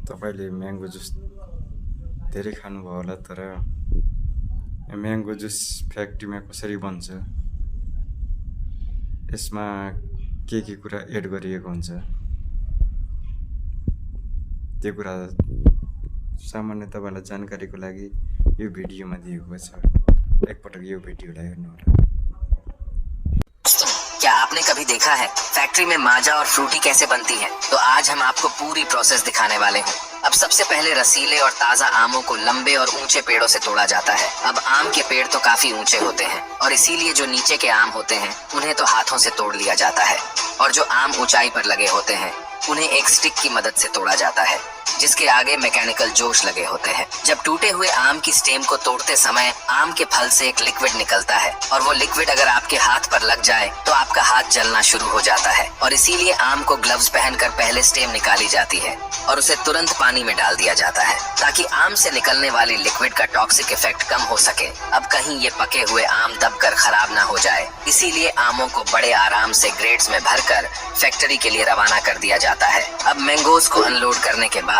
तपाईँले म्याङ्गो जुस धेरै खानुभयो होला, तर म्याङ्गो जुस फ्याक्ट्रीमा कसरी बन्छ, यसमा के कुरा एड गरिएको हुन्छ, त्यो कुरा सामान्य तपाईँलाई जानकारीको लागि यो भिडियोमा दिएको छ। एकपटक यो भिडियोलाई हेर्नु होला। क्या आपने कभी देखा है फैक्ट्री में माजा और फ्रूटी कैसे बनती है? तो आज हम आपको पूरी प्रोसेस दिखाने वाले हैं। अब सबसे पहले रसीले और ताजा आमों को लंबे और ऊंचे पेड़ों से तोड़ा जाता है। अब आम के पेड़ तो काफी ऊंचे होते हैं और इसीलिए जो नीचे के आम होते हैं उन्हें तो हाथों से तोड़ लिया जाता है, और जो आम ऊंचाई पर लगे होते हैं उन्हें एक स्टिक की मदद से तोड़ा जाता है, जिसके आगे मैकेनिकल जोश लगे होते हैं। जब टूटे हुए आम की स्टेम को तोड़ते समय आम के फल से एक लिक्विड निकलता है, और वो लिक्विड अगर आपके हाथ पर लग जाए तो आपका हाथ जलना शुरू हो जाता है, और इसीलिए आम को ग्लव्स पहनकर पहले स्टेम निकाली जाती है और उसे तुरंत पानी में डाल दिया जाता है, ताकि आम से निकलने वाली लिक्विड का टॉक्सिक इफेक्ट कम हो सके। अब कहीं ये पके हुए आम दबकर खराब ना हो जाए, इसीलिए आमों को बड़े आराम से ग्रेड्स में भरकर फैक्ट्री के लिए रवाना कर दिया जाता है। अब मैंगोज को अनलोड करने के बाद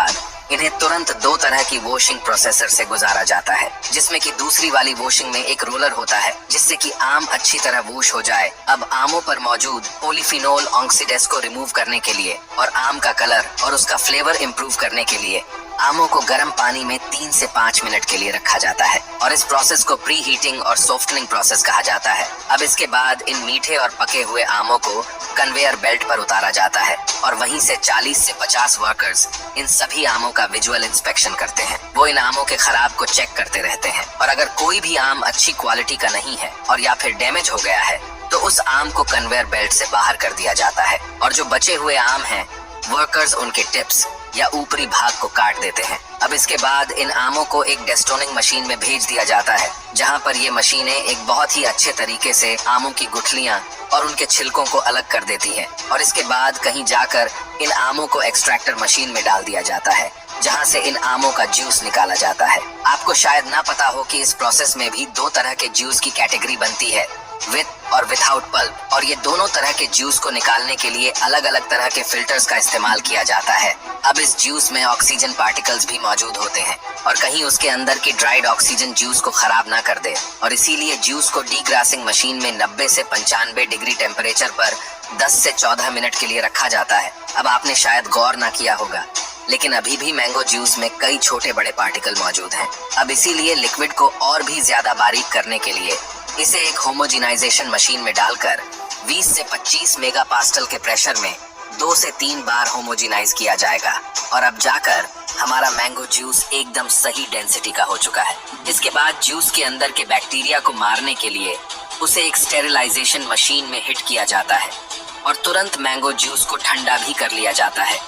इन्हें तुरंत दो तरह की वॉशिंग प्रोसेसर से गुजारा जाता है, जिसमें कि दूसरी वाली वॉशिंग में एक रोलर होता है जिससे कि आम अच्छी तरह वॉश हो जाए। अब आमों पर मौजूद पॉलीफिनोल ऑक्सीडेस को रिमूव करने के लिए और आम का कलर और उसका फ्लेवर इम्प्रूव करने के लिए आमों को गर्म पानी में 3 से 5 मिनट के लिए रखा जाता है, और इस प्रोसेस को प्री हीटिंग और सॉफ्टनिंग प्रोसेस कहा जाता है। अब इसके बाद इन मीठे और पके हुए आमों को कन्वेयर बेल्ट पर उतारा जाता है, और वहीं से 40 से 50 वर्कर्स इन सभी आमों का विजुअल इंस्पेक्शन करते हैं। वो इन आमों के खराब को चेक करते रहते हैं, और अगर कोई भी आम अच्छी क्वालिटी का नहीं है और या फिर डैमेज हो गया है तो उस आम को कन्वेयर बेल्ट से बाहर कर दिया जाता है, और जो बचे हुए आम हैं वर्कर्स उनके टिप्स या ऊपरी भाग को काट देते हैं। अब इसके बाद इन आमों को एक डेस्टोनिंग मशीन में भेज दिया जाता है, जहां पर ये मशीनें एक बहुत ही अच्छे तरीके से आमों की गुठलियां और उनके छिलकों को अलग कर देती हैं, और इसके बाद कहीं जाकर इन आमों को एक्सट्रैक्टर मशीन में डाल दिया जाता है, जहां से इन आमों का जूस निकाला जाता है। आपको शायद ना पता हो कि इस प्रोसेस में भी 2 तरह के जूस की कैटेगरी बनती है, विथ और विदाउट पल्प, और ये दोनों तरह के जूस को निकालने के लिए अलग अलग तरह के फिल्टर्स का इस्तेमाल किया जाता है। अब इस जूस में ऑक्सीजन पार्टिकल्स भी मौजूद होते हैं, और कहीं उसके अंदर की ड्राइड ऑक्सीजन जूस को खराब ना कर दे, और इसीलिए जूस को डीग्रासिंग मशीन में 90 से 95 डिग्री टेम्परेचर पर 10 से 14 मिनट के लिए रखा जाता है। अब आपने शायद गौर ना किया होगा, लेकिन अभी भी मैंगो जूस में कई छोटे बड़े पार्टिकल मौजूद हैं। अब इसीलिए लिक्विड को और भी ज्यादा बारीक करने के लिए इसे एक होमोजिनाइजेशन मशीन में डालकर 20 से 25 मेगापास्कल के प्रेशर में 2 से 3 बार होमोजिनाइज किया जाएगा, और अब जाकर हमारा मैंगो जूस एकदम सही डेंसिटी का हो चुका है। इसके बाद जूस के अंदर के बैक्टीरिया को मारने के लिए उसे एक स्टेरिलाइजेशन मशीन में हिट किया जाता है, और तुरंत मैंगो जूस को ठंडा भी कर लिया जाता है,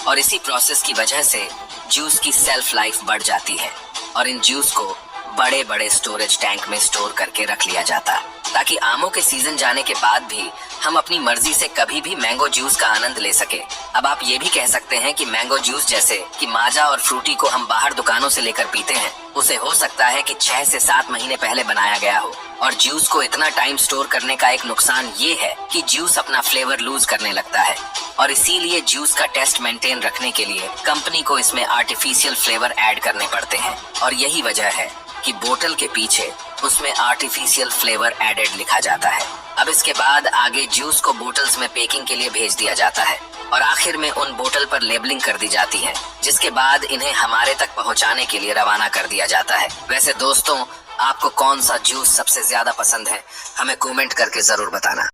और इसी प्रोसेस की वजह से जूस की सेल्फ लाइफ बढ़ जाती है, और इन जूस को बड़े बड़े स्टोरेज टैंक में स्टोर करके रख लिया जाता, ताकि आमों के सीजन जाने के बाद भी हम अपनी मर्जी से कभी भी मैंगो जूस का आनंद ले सके। अब आप ये भी कह सकते हैं कि मैंगो जूस जैसे कि माजा और फ्रूटी को हम बाहर दुकानों से लेकर पीते हैं, उसे हो सकता है कि 6 से 7 महीने पहले बनाया गया हो, और जूस को इतना टाइम स्टोर करने का एक नुकसान ये है कि जूस अपना फ्लेवर लूज करने लगता है, और इसीलिए जूस का टेस्ट मेंटेन रखने के लिए कंपनी को इसमें आर्टिफिशियल फ्लेवर ऐड करने पड़ते हैं, और यही वजह है कि बोतल के पीछे उसमें आर्टिफिशियल फ्लेवर एडेड लिखा जाता है। अब इसके बाद आगे जूस को बोतल्स में पैकिंग के लिए भेज दिया जाता है, और आखिर में उन बोतल पर लेबलिंग कर दी जाती है, जिसके बाद इन्हें हमारे तक पहुंचाने के लिए रवाना कर दिया जाता है। वैसे दोस्तों, आपको कौन सा जूस सबसे ज्यादा पसंद है, हमें कमेंट करके जरूर बताना।